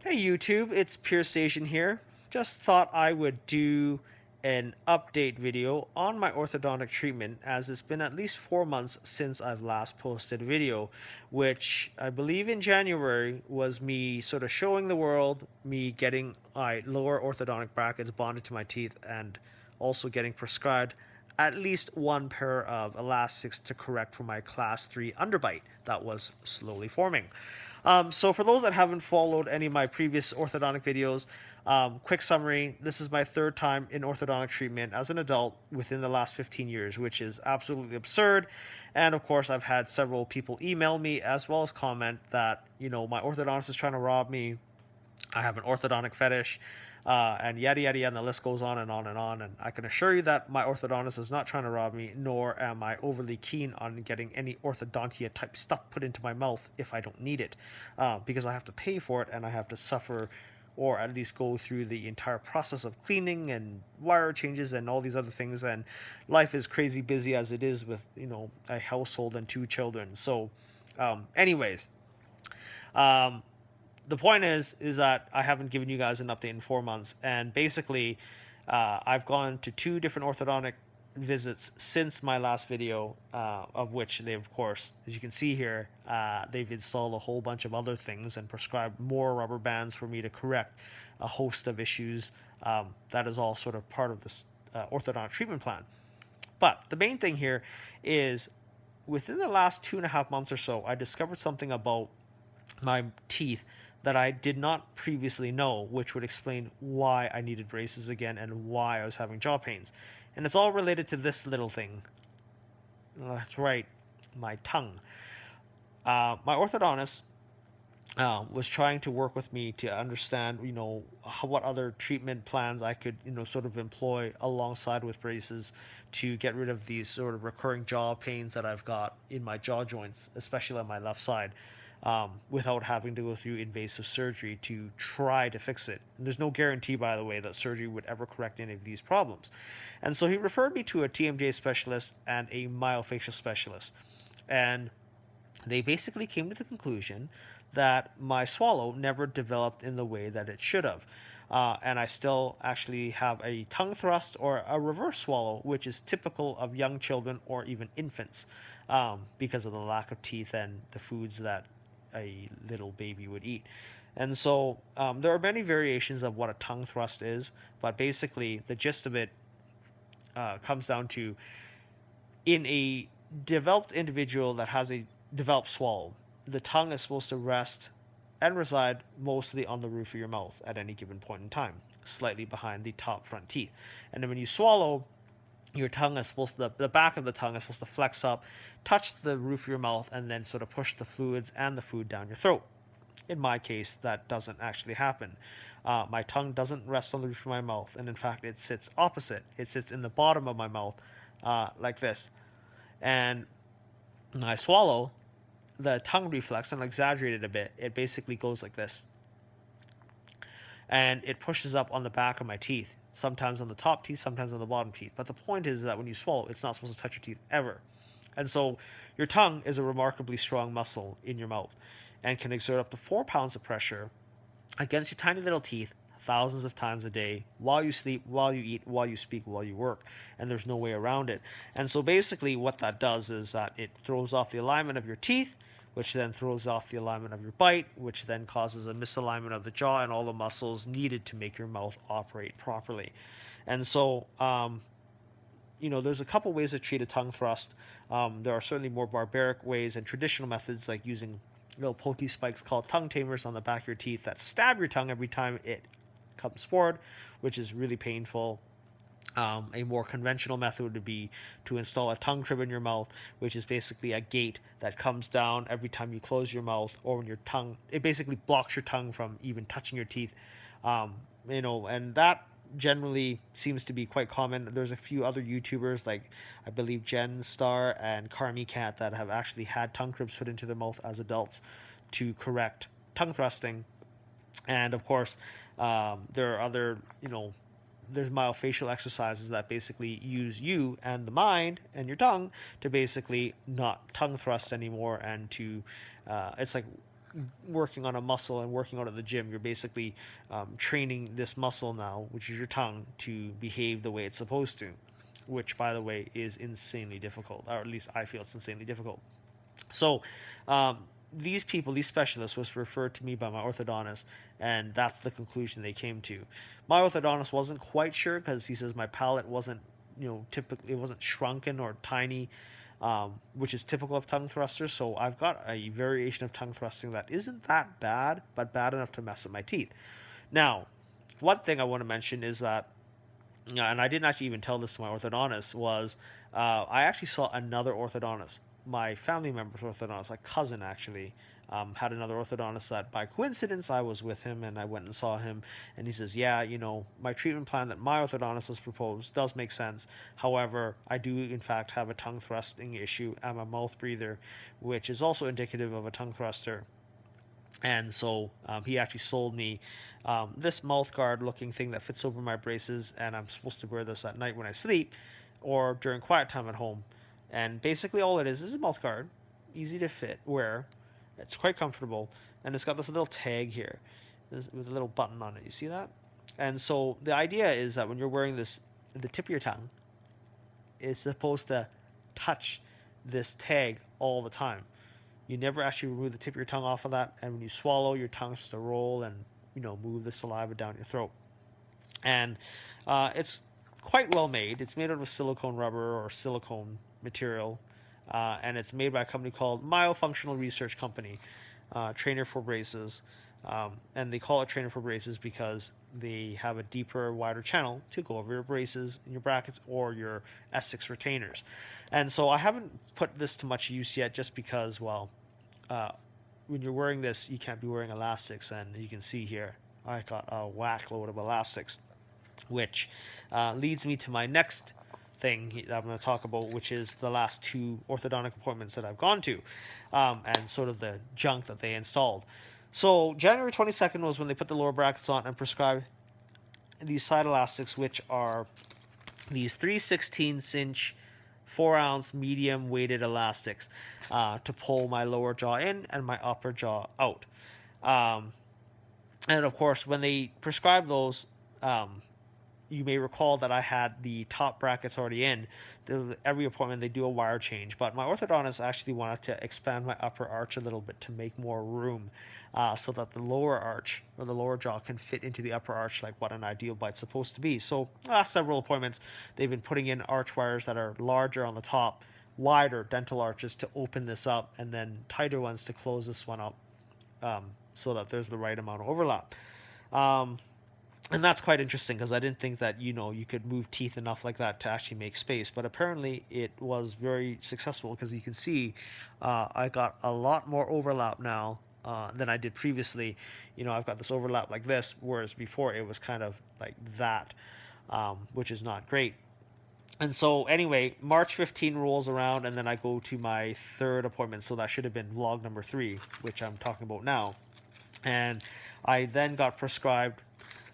Hey YouTube, it's Pure Station here. Just thought I would do an update video on my orthodontic treatment as it's been at least 4 months since I've last posted a video, which I believe in January was me sort of showing the world me getting my lower orthodontic brackets bonded to my teeth and also getting prescribed at least one pair of elastics to correct for my class 3 underbite that was slowly forming. So for those that haven't followed any of my previous orthodontic videos, quick summary, this is my third time in orthodontic treatment as an adult within the last 15 years, which is absolutely absurd. And of course, I've had several people email me as well as comment that, my orthodontist is trying to rob me. I have an orthodontic fetish, and yada yada yada, and the list goes on and on and on. And I can assure you that my orthodontist is not trying to rob me, nor am I overly keen on getting any orthodontia type stuff put into my mouth if I don't need it, because I have to pay for it and I have to suffer or at least go through the entire process of cleaning and wire changes and all these other things. And life is crazy busy as it is with a household and two children. So, anyways, um, the point is that I haven't given you guys an update in 4 months, and basically, I've gone to two different orthodontic visits since my last video, of which they, of course, as you can see here, they've installed a whole bunch of other things and prescribed more rubber bands for me to correct a host of issues. That is all sort of part of this orthodontic treatment plan. But the main thing here is within the last 2.5 months or so, I discovered something about my teeth that I did not previously know, which would explain why I needed braces again and why I was having jaw pains. And it's all related to this little thing. That's right, my tongue. My orthodontist was trying to work with me to understand, what other treatment plans I could, sort of employ alongside with braces to get rid of these sort of recurring jaw pains that I've got in my jaw joints, especially on my left side, without having to go through invasive surgery to try to fix it. And there's no guarantee, by the way, that surgery would ever correct any of these problems. And so he referred me to a TMJ specialist and a myofacial specialist. And they basically came to the conclusion that my swallow never developed in the way that it should have. And I still actually have a tongue thrust or a reverse swallow, which is typical of young children or even infants, because of the lack of teeth and the foods that a little baby would eat. And so there are many variations of what a tongue thrust is, but basically the gist of it comes down to in a developed individual that has a developed swallow, the tongue is supposed to rest and reside mostly on the roof of your mouth at any given point in time, slightly behind the top front teeth. And then when you swallow, your tongue is supposed to, the back of the tongue is supposed to flex up, touch the roof of your mouth, and then sort of push the fluids and the food down your throat. In my case, that doesn't actually happen. My tongue doesn't rest on the roof of my mouth, and in fact, it sits opposite. It sits in the bottom of my mouth, like this. And when I swallow, the tongue reflex, and I'll exaggerate it a bit, it basically goes like this. And it pushes up on the back of my teeth, sometimes on the top teeth, sometimes on the bottom teeth. But the point is that when you swallow, it's not supposed to touch your teeth ever. And so your tongue is a remarkably strong muscle in your mouth and can exert up to 4 pounds of pressure against your tiny little teeth thousands of times a day while you sleep, while you eat, while you speak, while you work. And there's no way around it. And so basically, what that does is that it throws off the alignment of your teeth, which then throws off the alignment of your bite, which then causes a misalignment of the jaw and all the muscles needed to make your mouth operate properly. And so, there's a couple ways to treat a tongue thrust. There are certainly more barbaric ways and traditional methods like using little pokey spikes called tongue tamers on the back of your teeth that stab your tongue every time it comes forward, which is really painful. A more conventional method would be to install a tongue crib in your mouth, which is basically a gate that comes down every time you close your mouth or when your tongue, it basically blocks your tongue from even touching your teeth. And that generally seems to be quite common. There's a few other YouTubers like I believe Jen Star and Carmi Cat that have actually had tongue cribs put into their mouth as adults to correct tongue thrusting. And of course, there are other, there's myofascial exercises that basically use you and the mind and your tongue to basically not tongue thrust anymore and to, it's like working on a muscle and working out at the gym. You're basically training this muscle now, which is your tongue, to behave the way it's supposed to, which, by the way, is insanely difficult, or at least I feel it's insanely difficult. So, these people, these specialists, was referred to me by my orthodontist, and that's the conclusion they came to. My orthodontist wasn't quite sure because he says my palate wasn't, typically it wasn't shrunken or tiny, which is typical of tongue thrusters. So I've got a variation of tongue thrusting that isn't that bad, but bad enough to mess up my teeth. Now, one thing I want to mention is that, and I didn't actually even tell this to my orthodontist, was I actually saw another orthodontist. My family member's orthodontist, a cousin actually, had another orthodontist that by coincidence I was with him and I went and saw him, and he says, yeah, my treatment plan that my orthodontist has proposed does make sense. However, I do in fact have a tongue thrusting issue. I'm a mouth breather, which is also indicative of a tongue thruster. And so he actually sold me this mouth guard looking thing that fits over my braces, and I'm supposed to wear this at night when I sleep or during quiet time at home. And basically, all it is a mouth guard, easy to fit, wear. It's quite comfortable, and it's got this little tag here with a little button on it. You see that? And so the idea is that when you're wearing this, the tip of your tongue is supposed to touch this tag all the time. You never actually remove the tip of your tongue off of that, and when you swallow, your tongue starts to roll and move the saliva down your throat. And it's quite well made. It's made out of silicone rubber or silicone material, and it's made by a company called Myofunctional Research Company, Trainer for Braces. And they call it Trainer for Braces because they have a deeper, wider channel to go over your braces and your brackets or your S6 retainers. And so I haven't put this to much use yet just because, well, when you're wearing this, you can't be wearing elastics, and you can see here I got a whack load of elastics, which leads me to my next thing that I'm going to talk about, which is the last two orthodontic appointments that I've gone to, and sort of the junk that they installed. So January 22nd was when they put the lower brackets on and prescribed these side elastics, which are these 3/16" 4-ounce medium weighted elastics to pull my lower jaw in and my upper jaw out. And of course, when they prescribed those, you may recall that I had the top brackets already in. Every appointment they do a wire change, but my orthodontist actually wanted to expand my upper arch a little bit to make more room, so that the lower arch or the lower jaw can fit into the upper arch like what an ideal bite's supposed to be. So last several appointments, they've been putting in arch wires that are larger on the top, wider dental arches to open this up, and then tighter ones to close this one up, so that there's the right amount of overlap. And that's quite interesting because I didn't think that you could move teeth enough like that to actually make space, but apparently it was very successful because you can see I got a lot more overlap now than I did previously. I've got this overlap like this, whereas before it was kind of like that, which is not great. And so anyway, March 15 rolls around, and then I go to my third appointment, so that should have been vlog number 3, which I'm talking about now. And I then got prescribed,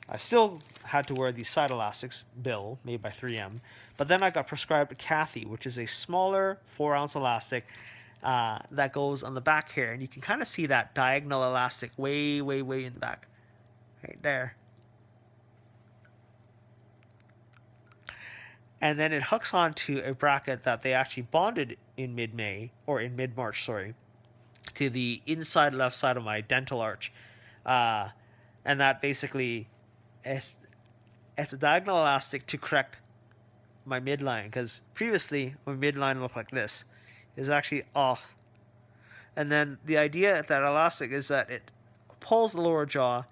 I still had to wear these side elastics, Bill, made by 3M, but then I got prescribed Kathy, which is a smaller 4-ounce elastic that goes on the back here, and you can kind of see that diagonal elastic way, way, way in the back, right there. And then it hooks onto a bracket that they actually bonded in mid-May, or in mid-March, sorry, to the inside left side of my dental arch. And that basically it's a diagonal elastic to correct my midline, because previously my midline looked like this. It was actually off. And then the idea of that elastic is that it pulls the lower jaw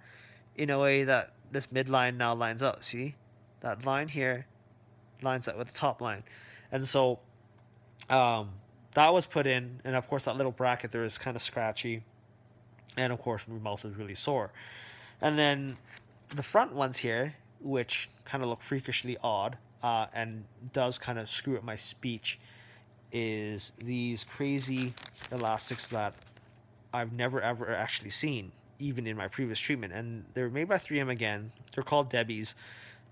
in a way that this midline now lines up. See? That line here lines up with the top line. And so that was put in, and of course that little bracket there is kind of scratchy, and of course my mouth is really sore. And then the front ones here, which kind of look freakishly odd and does kind of screw up my speech, is these crazy elastics that I've never ever actually seen, even in my previous treatment. And they're made by 3M again. They're called Debbie's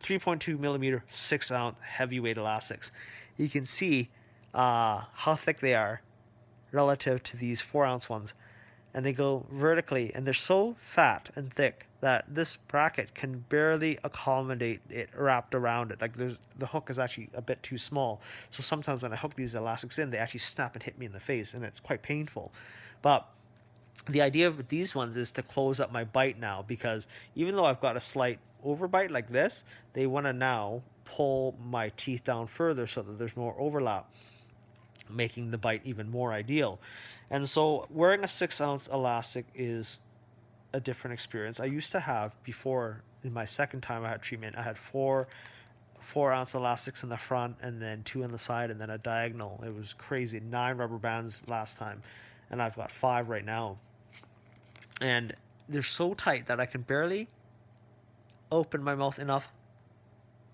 3.2 millimeter 6-ounce heavyweight elastics. You can see how thick they are relative to these 4-ounce ones. and they go vertically, and they're so fat and thick that this bracket can barely accommodate it wrapped around it. Like the hook is actually a bit too small. So sometimes when I hook these elastics in, they actually snap and hit me in the face, and it's quite painful. But the idea of these ones is to close up my bite now, because even though I've got a slight overbite like this, they want to now pull my teeth down further so that there's more overlap, making the bite even more ideal. And so wearing a 6 ounce elastic is a different experience. I used to have, before, in my second time I had treatment, I had four ounce elastics in the front and then two on the side and then a diagonal. It was crazy. 9 rubber bands last time, and I've got 5 right now. And they're so tight that I can barely open my mouth enough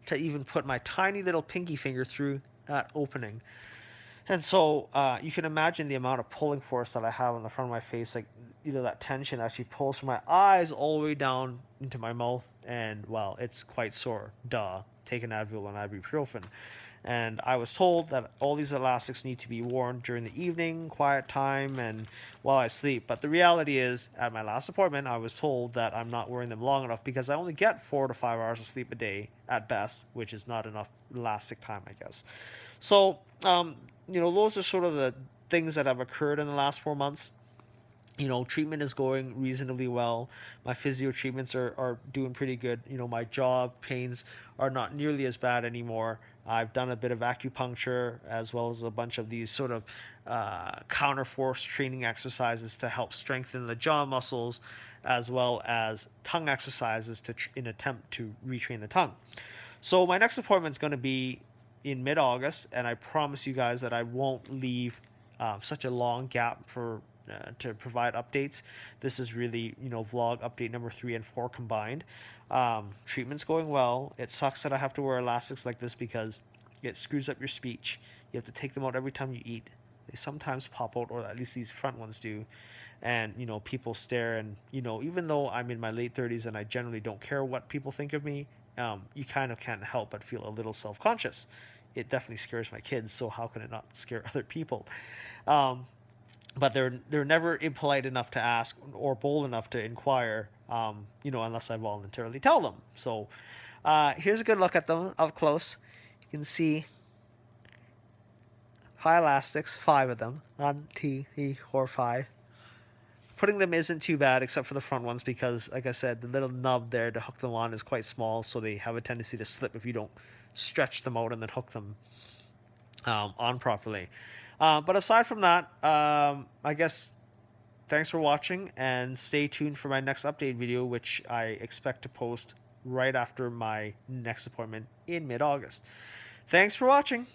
to even put my tiny little pinky finger through that opening. And so you can imagine the amount of pulling force that I have on the front of my face. Like, that tension actually pulls from my eyes all the way down into my mouth. And, well, it's quite sore. Duh. Take an Advil and ibuprofen. And I was told that all these elastics need to be worn during the evening, quiet time, and while I sleep. But the reality is, at my last appointment, I was told that I'm not wearing them long enough because I only get 4 to 5 hours of sleep a day at best, which is not enough elastic time, I guess. So, those are sort of the things that have occurred in the last 4 months. Treatment is going reasonably well. My physio treatments are doing pretty good. My jaw pains are not nearly as bad anymore. I've done a bit of acupuncture as well as a bunch of these sort of counter force training exercises to help strengthen the jaw muscles, as well as tongue exercises in attempt to retrain the tongue. So my next appointment is going to be in mid-August, and I promise you guys that I won't leave such a long gap to provide updates. This is really, vlog update number 3 and 4 combined. Treatment's going well. It sucks that I have to wear elastics like this because it screws up your speech. You have to take them out every time you eat. They sometimes pop out, or at least these front ones do. And, people stare, and, even though I'm in my late 30s and I generally don't care what people think of me, you kind of can't help but feel a little self-conscious. It definitely scares my kids, so how can it not scare other people? But they're never impolite enough to ask or bold enough to inquire, unless I voluntarily tell them. So here's a good look at them up close. You can see high elastics, 5 of them. 1, 2, 3, 4, 5. Putting them isn't too bad, except for the front ones, because, like I said, the little nub there to hook them on is quite small, so they have a tendency to slip if you don't stretch them out and then hook them on properly. But aside from that, I guess thanks for watching, and stay tuned for my next update video, which I expect to post right after my next appointment in mid-August. Thanks for watching.